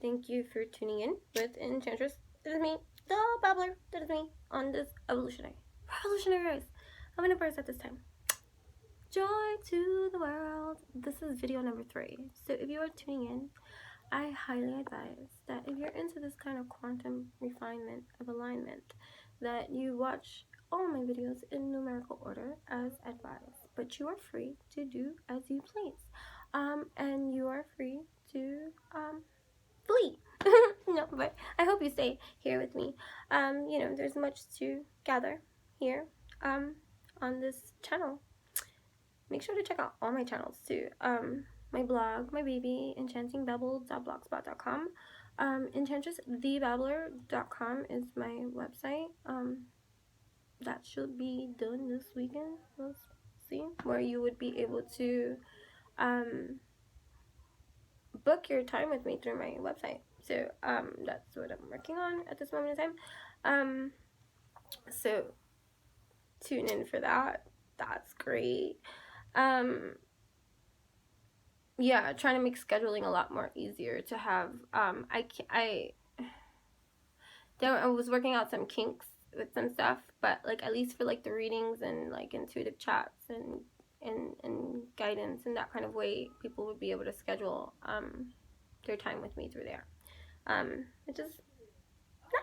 Thank you for tuning in with Enchantress. That is me, the Babbler. That is me on this Revolutionary Rise. I'm in a burst at this time. Joy to the world. This is video number 3. So if you are tuning in, I highly advise that if you're into this kind of quantum refinement of alignment, that you watch all my videos in numerical order as advised. But you are free to do as you please. And you are free to flee. No, but I hope you stay here with me. There's much to gather here on this channel. Make sure to check out all my channels too. My blog, my baby, enchantingbabbles.blogspot.com. Enchantressthebabbler.com is my website. That should be done this weekend. Let's see, where you would be able to book your time with me through my website. So that's what I'm working on at this moment in time. So tune in for that. That's great. Yeah, trying to make scheduling a lot more easier to have. I was working out some kinks with some stuff, but like at least for like the readings and like intuitive chats and guidance and that kind of way, people would be able to schedule their time with me through there, which is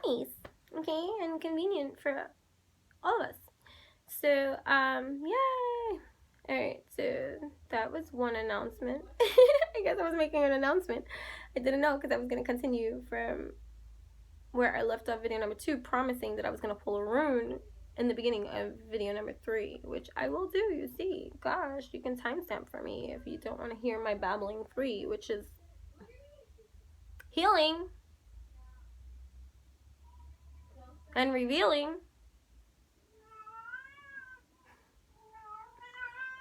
nice, okay, and convenient for all of us. So yay. Alright, so that was one announcement. I guess I was making an announcement. I didn't know because I was going to continue from where I left off video number 2, promising that I was going to pull a rune in the beginning of video number 3, which I will do, you see. Gosh, you can timestamp for me if you don't want to hear my babbling 3, which is healing and revealing.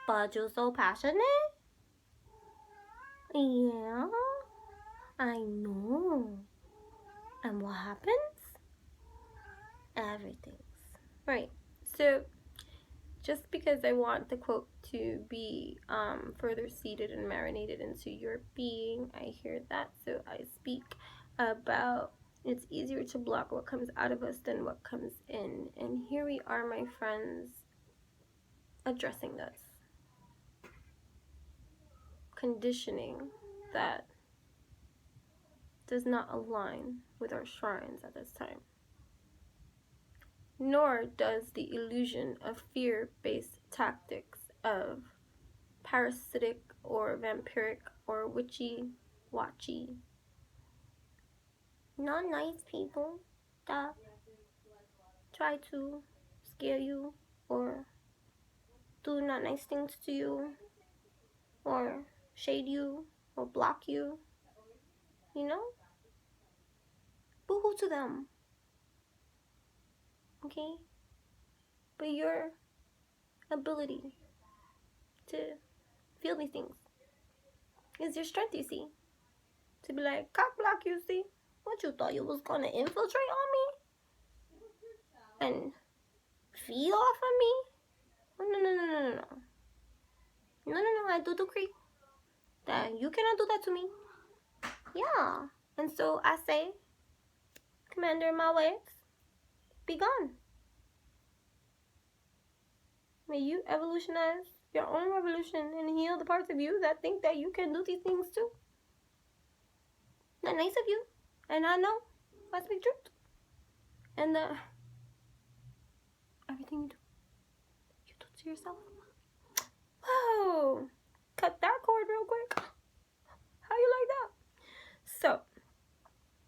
But you're so passionate? Yeah, I know. And what happens? Everything's right. So just because I want the quote to be further seated and marinated into your being, I hear that, so I speak about it's easier to block what comes out of us than what comes in. And here we are, my friends, addressing this conditioning that does not align with our shrines at this time. Nor does the illusion of fear-based tactics of parasitic or vampiric or witchy-watchy, not nice people that try to scare you or do not nice things to you or shade you or block you, boo-hoo to them, okay? But your ability to feel these things is your strength, you see. To be like, cock block, you see. What, you thought you was gonna infiltrate on me? And feed off of me? No, I do decree that you cannot do that to me. Yeah. And so I say, Commander in my ways, be gone. May you evolutionize your own revolution and heal the parts of you that think that you can do these things too. Not nice of you. And I know I speak truth. And everything you do to yourself. Whoa. Cut that cord real quick. How you like that? So,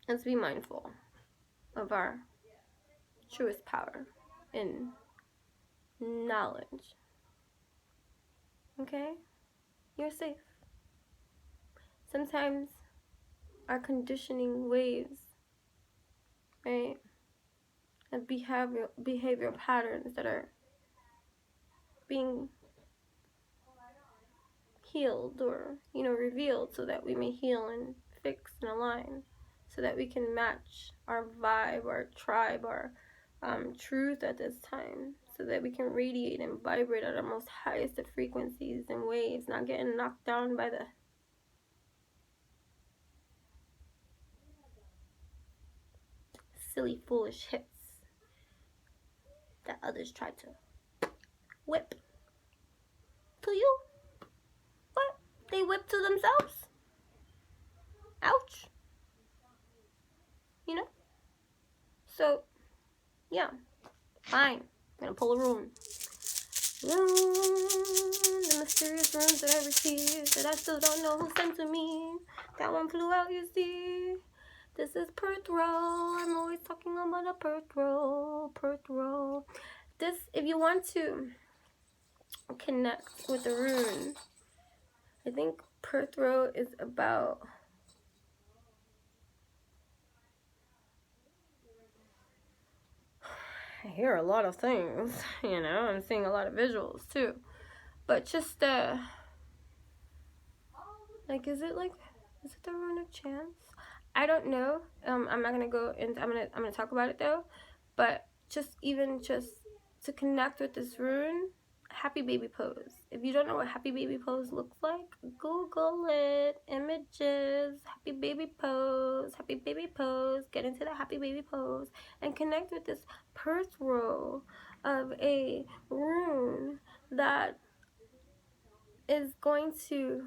let's be mindful of our truest power in knowledge. Okay? You're safe. Sometimes our conditioning waves, right, and behavioral patterns that are being healed or, revealed so that we may heal and fix and align, so that we can match our vibe, our tribe, our truth at this time, so that we can radiate and vibrate at our most highest of frequencies and waves, not getting knocked down by the silly, foolish hits that others try to whip to you. What? They whip to themselves? Ouch. You know? So, yeah. Fine. I'm gonna pull a rune. The mysterious runes that I received that I still don't know who sent to me. That one flew out, you see. This is Perth roll. I'm always talking about a Perth roll. Perth roll. This, if you want to connect with the rune, I think Perth roll is about I hear a lot of things, you know, I'm seeing a lot of visuals too. But just like is it the rune of chance? I don't know. I'm not gonna go into I'm gonna talk about it though. But just to connect with this rune, happy baby pose. If you don't know what happy baby pose looks like, Google it. Images, happy baby pose, get into the happy baby pose and connect with this Perth roll of a rune that is going to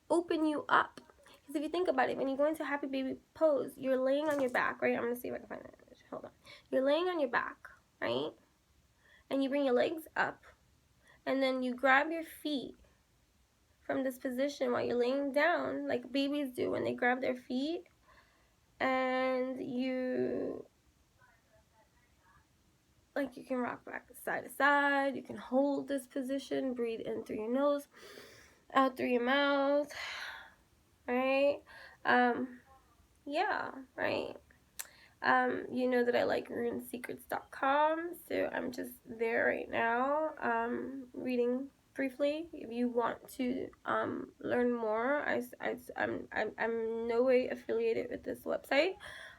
open you up. Because if you think about it, when you go into happy baby pose, you're laying on your back, right? I'm going to see if I can find that image. Hold on. You're laying on your back, right? And you bring your legs up. And then you grab your feet from this position while you're laying down, like babies do when they grab their feet. And you can rock back side to side. You can hold this position. Breathe in through your nose, out through your mouth, right? Yeah, right. You know that I like runesecrets.com, so I'm just there right now, reading briefly. If you want to learn more, I'm no way affiliated with this website,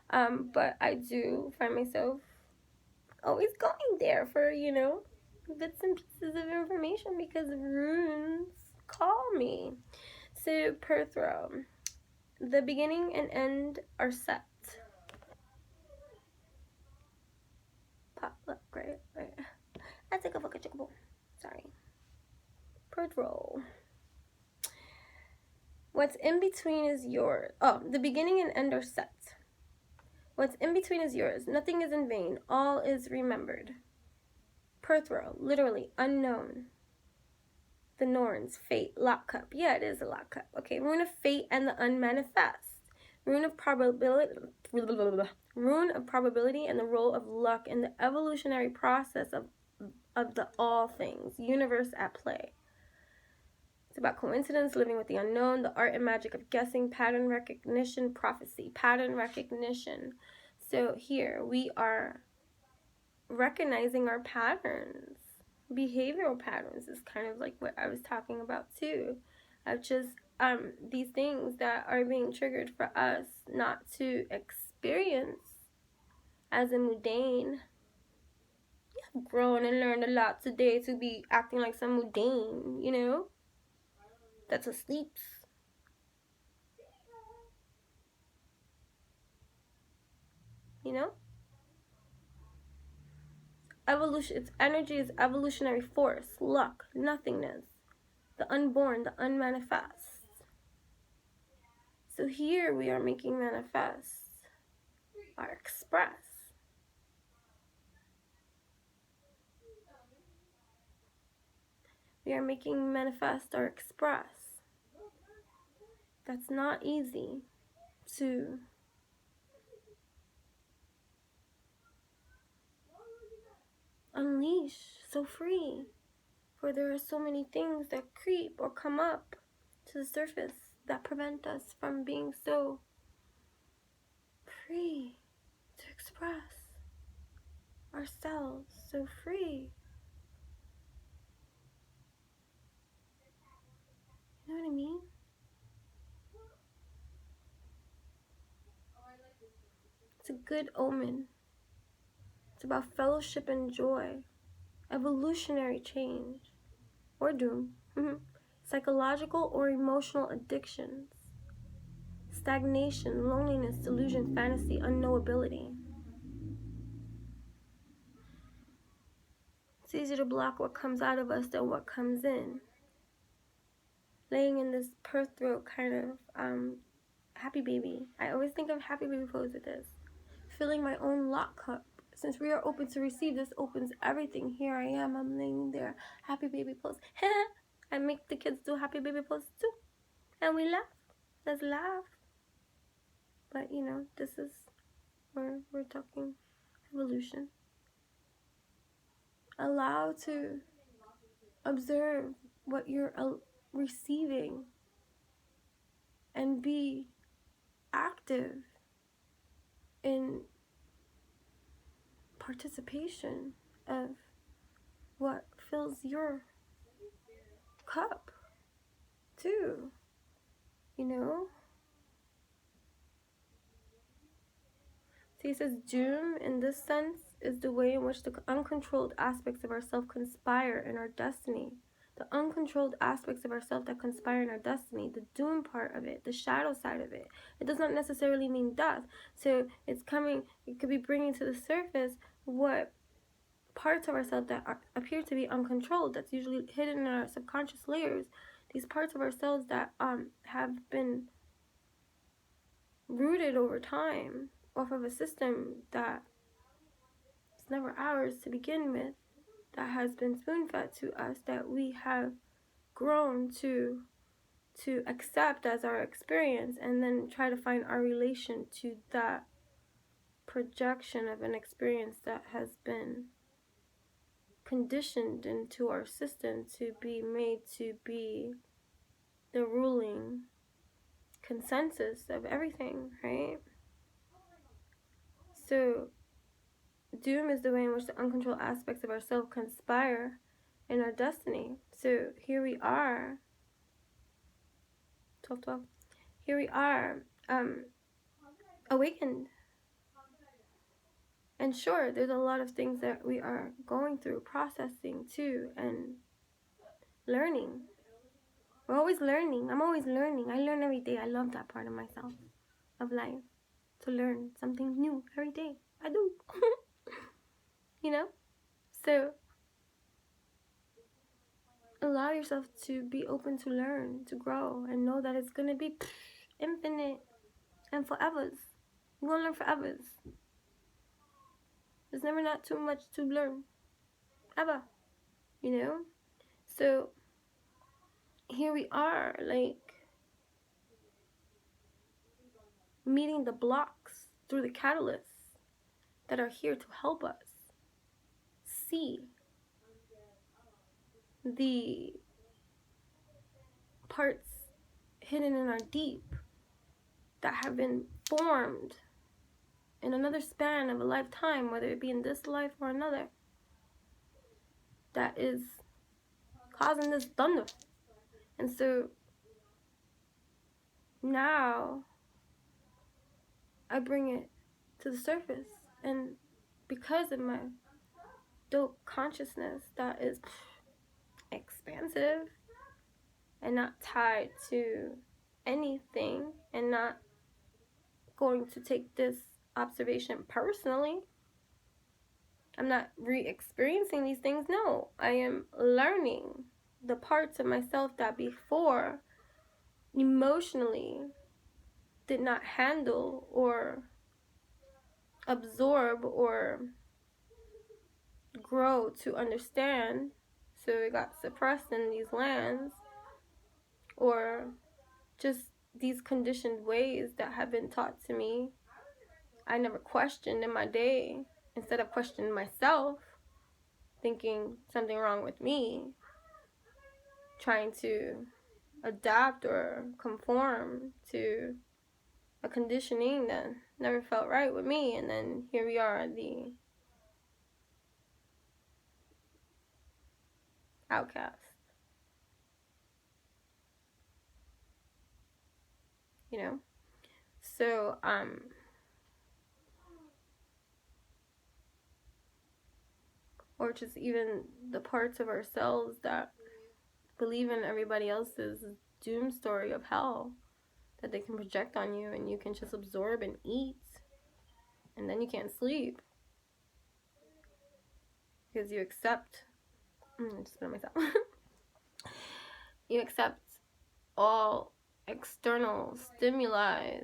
but I do find myself always going there for, you know, bits and pieces of information because runes call me. So, Perthro, the beginning and end are set. Pop, look, great. I take a fucking chickable. Sorry. Perth roll. What's in between is yours. Oh, the beginning and end are set. What's in between is yours. Nothing is in vain. All is remembered. Perth roll, literally unknown. The Norns, fate, lock cup. Yeah, it is a lock cup. Okay, rune of fate and the unmanifest. Rune of probability and the role of luck in the evolutionary process of the all things, universe at play. It's about coincidence, living with the unknown, the art and magic of guessing, pattern recognition, prophecy, pattern recognition. So here we are recognizing our patterns. Behavioral patterns is kind of like what I was talking about too. Of just these things that are being triggered for us not to experience as a mundane. I've grown and learned a lot today to be acting like some mundane, you know, that's asleep. You know? Evolution, its energy is evolutionary force, luck, nothingness, the unborn, the unmanifest. So here we are making manifest our express. We are making manifest our express. That's not easy to unleash so free, for there are so many things that creep or come up to the surface that prevent us from being so free to express ourselves, so free. You know what I mean? It's a good omen. It's about fellowship and joy, evolutionary change, or doom, psychological or emotional addictions, stagnation, loneliness, delusion, fantasy, unknowability. It's easier to block what comes out of us than what comes in. Laying in this purse throat kind of happy baby. I always think of happy baby pose with this. Filling my own lock cup. Since we are open to receive, this opens everything. Here I am, I'm laying there. Happy baby pose. I make the kids do happy baby pose too. And we laugh. Let's laugh. But you know, this is where we're talking evolution. Allow to observe what you're receiving and be active in participation of what fills your cup too, you know. So he says doom in this sense is the way in which the uncontrolled aspects of ourself conspire in our destiny. The uncontrolled aspects of ourself that conspire in our destiny, the doom part of it, the shadow side of it. It does not necessarily mean death. So it could be bringing to the surface what parts of ourselves that appear to be uncontrolled, that's usually hidden in our subconscious layers. These parts of ourselves that have been rooted over time off of a system that is never ours to begin with, that has been spoon-fed to us, that we have grown to accept as our experience, and then try to find our relation to that projection of an experience that has been conditioned into our system to be made to be the ruling consensus of everything, right? So doom is the way in which the uncontrolled aspects of ourselves conspire in our destiny. So here we are, 12:12. Here we are, awakened. And sure, there's a lot of things that we are going through, processing too, and learning. We're always learning. I'm always learning. I learn every day. I love that part of myself, of life, to learn something new every day. I do. You know? So allow yourself to be open to learn, to grow, and know that it's going to be infinite and forevers. You're going to learn forevers. There's never not too much to learn. Ever. You know? So here we are, like, meeting the blocks through the catalysts that are here to help us see the parts hidden in our deep that have been formed in another span of a lifetime, whether it be in this life or another, that is causing this thunder. And so now I bring it to the surface, and because of my dope consciousness that is expansive and not tied to anything, and not going to take this observation personally, I'm not re-experiencing these things. No, I am learning the parts of myself that before emotionally did not handle or absorb or grow to understand. So it got suppressed in these lands, or just these conditioned ways that have been taught to me. I never questioned in my day. Instead of questioning myself, thinking something wrong with me, trying to adapt or conform to a conditioning that never felt right with me. And then here we are, the outcast. You know? So, or just even the parts of ourselves that believe in everybody else's doom story of hell, that they can project on you, and you can just absorb and eat, and then you can't sleep because you accept. Just spit on myself. You accept all external stimuli,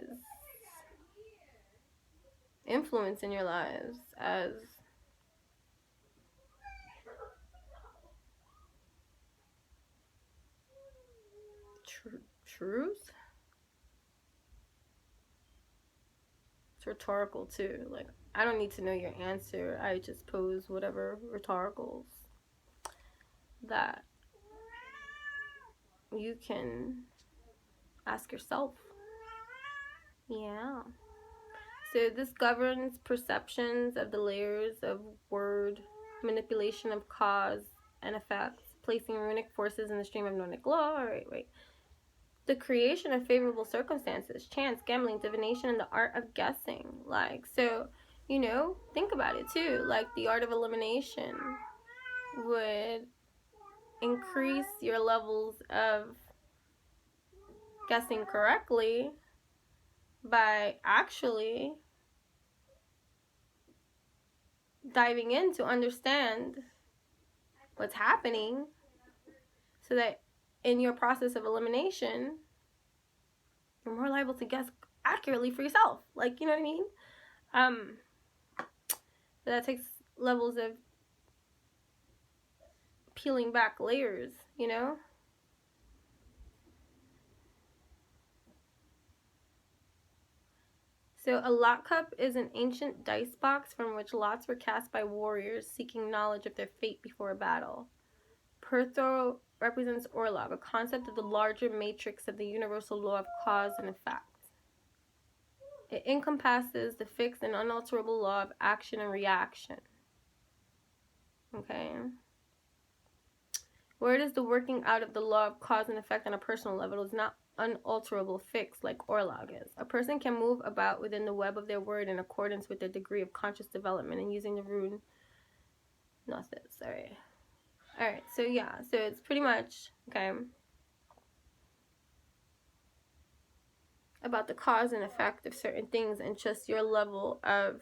influence in your lives as truth. It's rhetorical too. Like, I don't need to know your answer. I just pose whatever rhetoricals that you can ask yourself. Yeah. So this governs perceptions of the layers of word, manipulation of cause and effects, placing runic forces in the stream of Nordic law. Right. The creation of favorable circumstances, chance, gambling, divination, and the art of guessing. Like, so, you know, think about it too. Like, the art of elimination would increase your levels of guessing correctly by actually diving in to understand what's happening, so that in your process of elimination, you're more liable to guess accurately for yourself. Like, you know what I mean? That takes levels of peeling back layers, you know? So a lot cup is an ancient dice box from which lots were cast by warriors seeking knowledge of their fate before a battle. Perthro represents Orlog, a concept of the larger matrix of the universal law of cause and effect. It encompasses the fixed and unalterable law of action and reaction. Okay. Where it is the working out of the law of cause and effect on a personal level, it is not unalterable, fixed, like Orlog is. A person can move about within the web of their word in accordance with their degree of conscious development and using the rune Gnosis. Alright, so yeah, so it's pretty much, okay, about the cause and effect of certain things and just your level of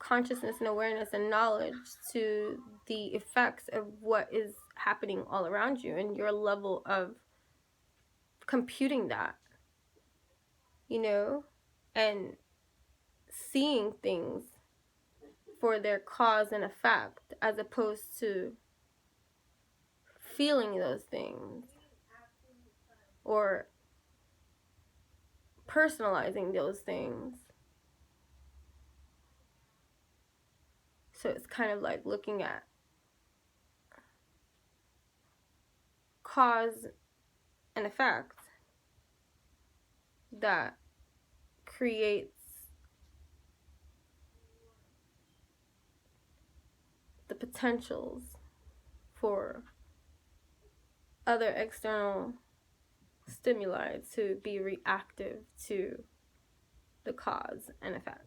consciousness and awareness and knowledge to the effects of what is happening all around you, and your level of computing that, you know, and seeing things for their cause and effect as opposed to feeling those things or personalizing those things. So it's kind of like looking at cause and effect that creates the potentials for other external stimuli to be reactive to the cause and effect.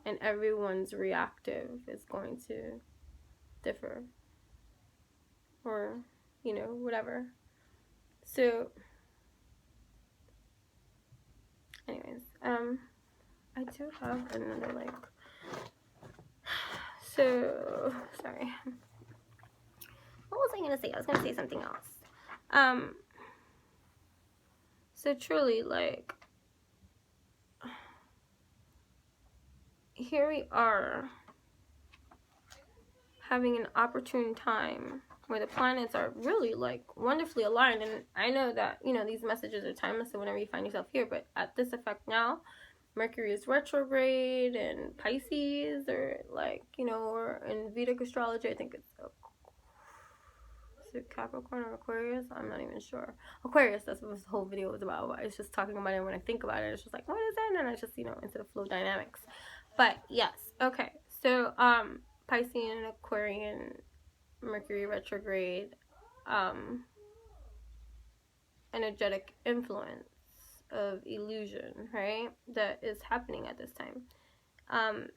And everyone's reactive is going to differ, or, you know, whatever. So anyways, I do have another, like, so sorry, what was I gonna say? I was gonna say something else. So truly, like, here we are having an opportune time where the planets are really, like, wonderfully aligned. And I know that, you know, these messages are timeless, so whenever you find yourself here, but at this effect now, Mercury is retrograde and Pisces, or, like, you know, or in Vedic astrology, I think it's Capricorn or Aquarius? I'm not even sure. Aquarius, that's what this whole video was about. It's just talking about it when I think about it. It's just like, what is that? And I just, you know, into the flow dynamics. But yes, okay. So, Piscean and Aquarian, Mercury retrograde, energetic influence of illusion, right? That is happening at this time.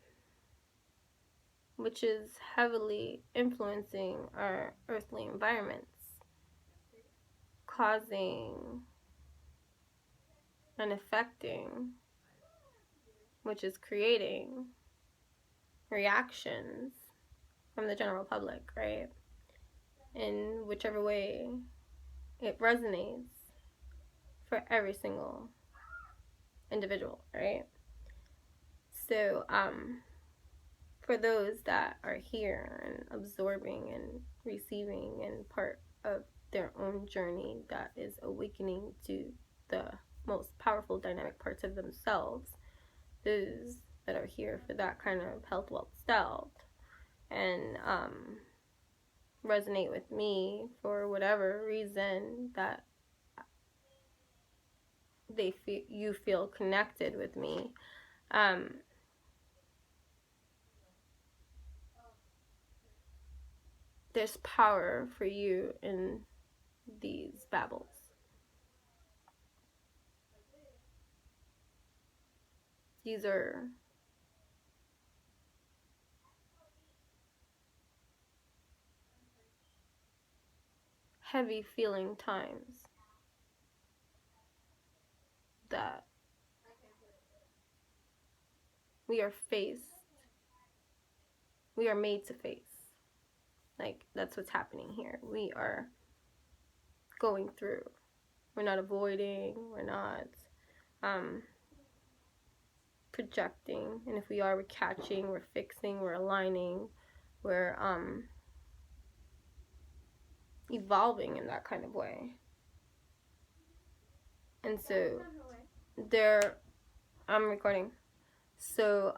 Which is heavily influencing our earthly environments, causing and affecting, which is creating reactions from the general public, right? In whichever way it resonates for every single individual, right? So, for those that are here and absorbing and receiving and part of their own journey that is awakening to the most powerful dynamic parts of themselves, those that are here for that kind of health, wealth, stealth, and resonate with me for whatever reason that you feel connected with me. There's power for you in these babbles. These are heavy feeling times that we are made to face. Like, that's what's happening here. We are going through. We're not avoiding, we're not projecting, and if we are, we're catching, we're fixing, we're aligning, we're evolving in that kind of way. And so I'm recording. So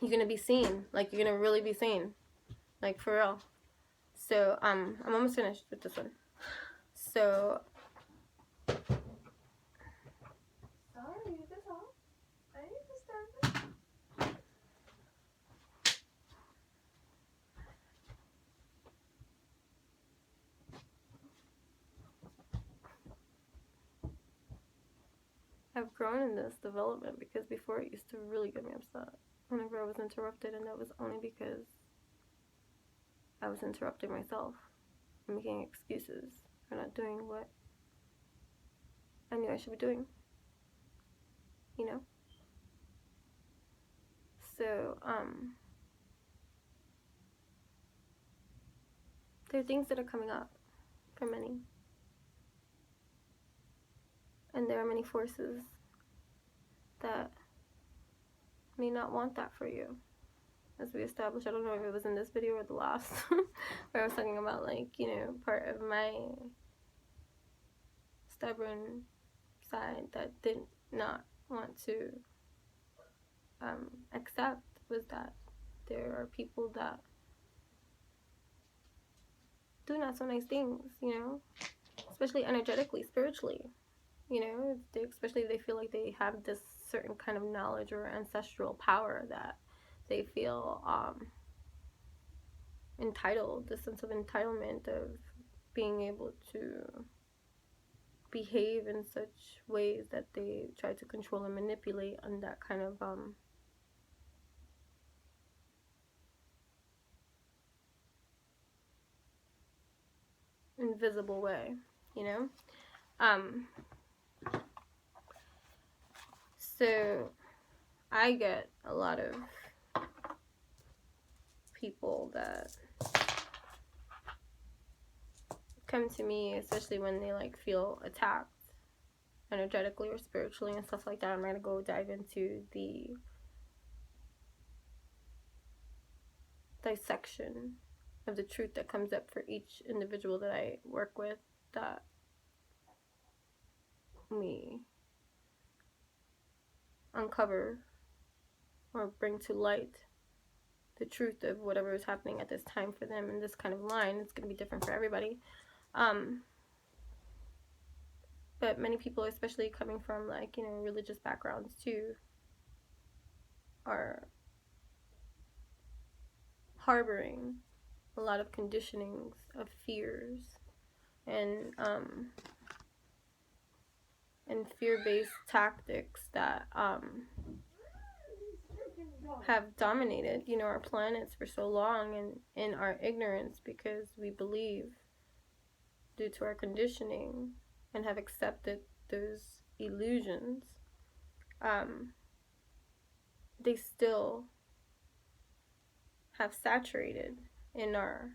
you're gonna be seen. Like, you're gonna really be seen. Like, for real. So I'm almost finished with this one. So sorry, is this all? I need to start. I've grown in this development because before it used to really get me upset whenever I was interrupted, and that was only because I was interrupting myself and making excuses for not doing what I knew I should be doing, you know? So, there are things that are coming up for many. And there are many forces that may not want that for you. As we established, I don't know if it was in this video or the last, where I was talking about, like, you know, part of my stubborn side that did not want to accept was that there are people that do not so nice things, you know, especially energetically, spiritually, you know, especially if they feel like they have this certain kind of knowledge or ancestral power that they feel entitled, this sense of entitlement of being able to behave in such ways that they try to control and manipulate on that kind of invisible way, you know? So I get a lot of people that come to me, especially when they like feel attacked energetically or spiritually and stuff like that. I'm gonna go dive into the dissection of the truth that comes up for each individual that I work with, that we uncover or bring to light the truth of whatever is happening at this time for them in this kind of line. It's going to be different for everybody. But many people, especially coming from, like, you know, religious backgrounds too, are harboring a lot of conditionings of fears and fear-based tactics that have dominated, you know, our planets for so long, and in our ignorance, because we believe, due to our conditioning, and have accepted those illusions, they still have saturated in our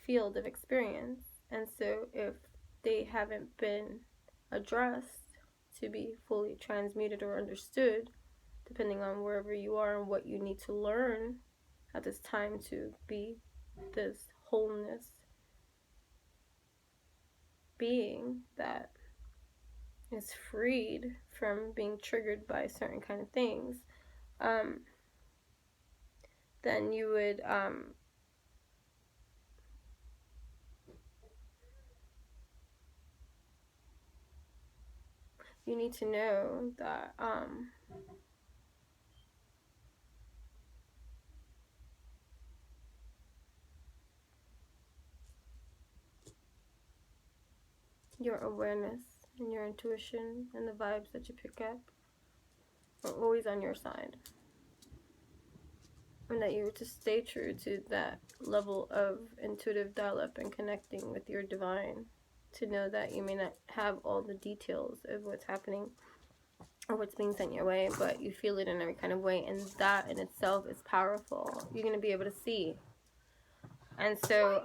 field of experience. And so if they haven't been addressed to be fully transmuted or understood, depending on wherever you are and what you need to learn at this time to be this wholeness being that is freed from being triggered by certain kind of things, then you would you need to know that your awareness and your intuition and the vibes that you pick up are always on your side. And that you were to stay true to that level of intuitive dial-up and connecting with your divine, to know that you may not have all the details of what's happening or what's being sent your way, but you feel it in every kind of way, and that in itself is powerful. You're going to be able to see. And so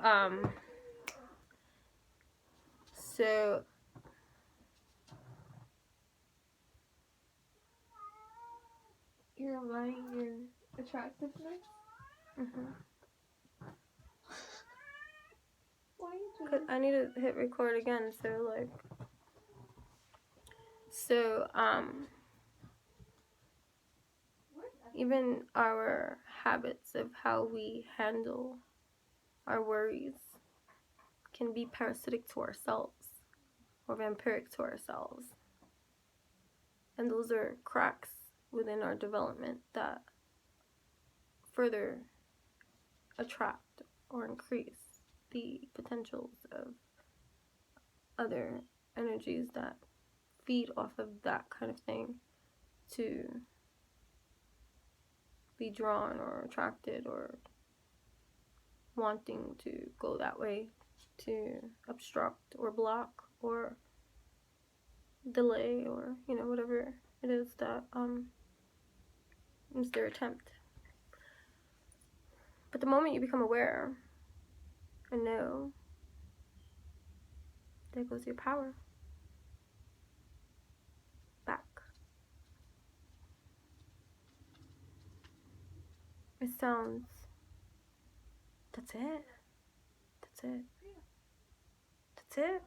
you're aligning your attractiveness. Why are you doing? I need to hit record again. Even our habits of how we handle our worries can be parasitic to ourselves or vampiric to ourselves. And those are cracks within our development that further attract or increase the potentials of other energies that feed off of that kind of thing to be drawn or attracted or wanting to go that way, to obstruct or block or delay, or whatever it is that is their attempt. But the moment you become aware and know, there goes your power back. It sounds, that's it. That's it. That's it.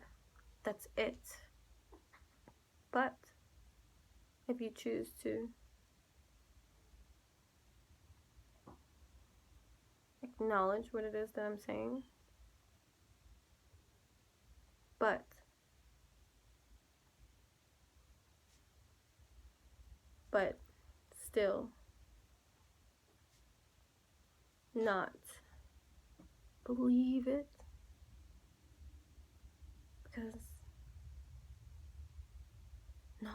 That's it. But if you choose to acknowledge what it is that I'm saying, but still not believe it, because no.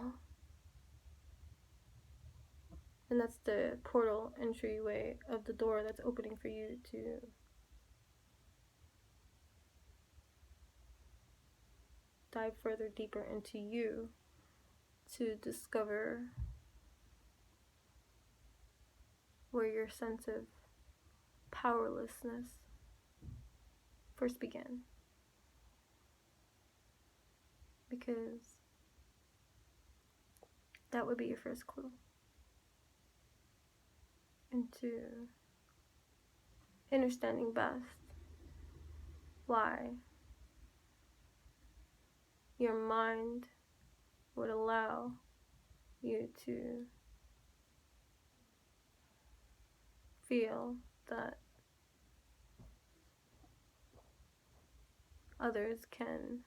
And that's the portal entryway of the door that's opening for you to dive further deeper into you, to discover where your sense of powerlessness first began. Because that would be your first clue into understanding best why your mind would allow you to feel that others can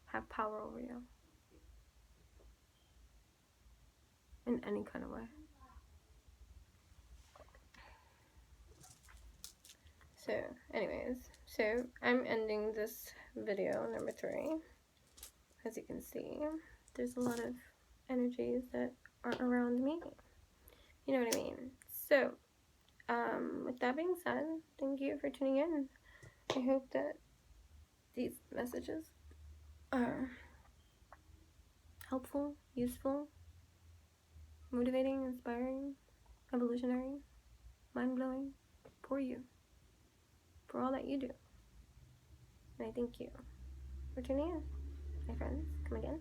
have power over you in any kind of way. So anyways, I'm ending this video number 3. As you can see, there's a lot of energies that are around me. You know what I mean? So, with that being said, thank you for tuning in. I hope that these messages are helpful, useful, motivating, inspiring, evolutionary, mind-blowing for you, for all that you do. And I thank you for tuning in, my friends. Come again.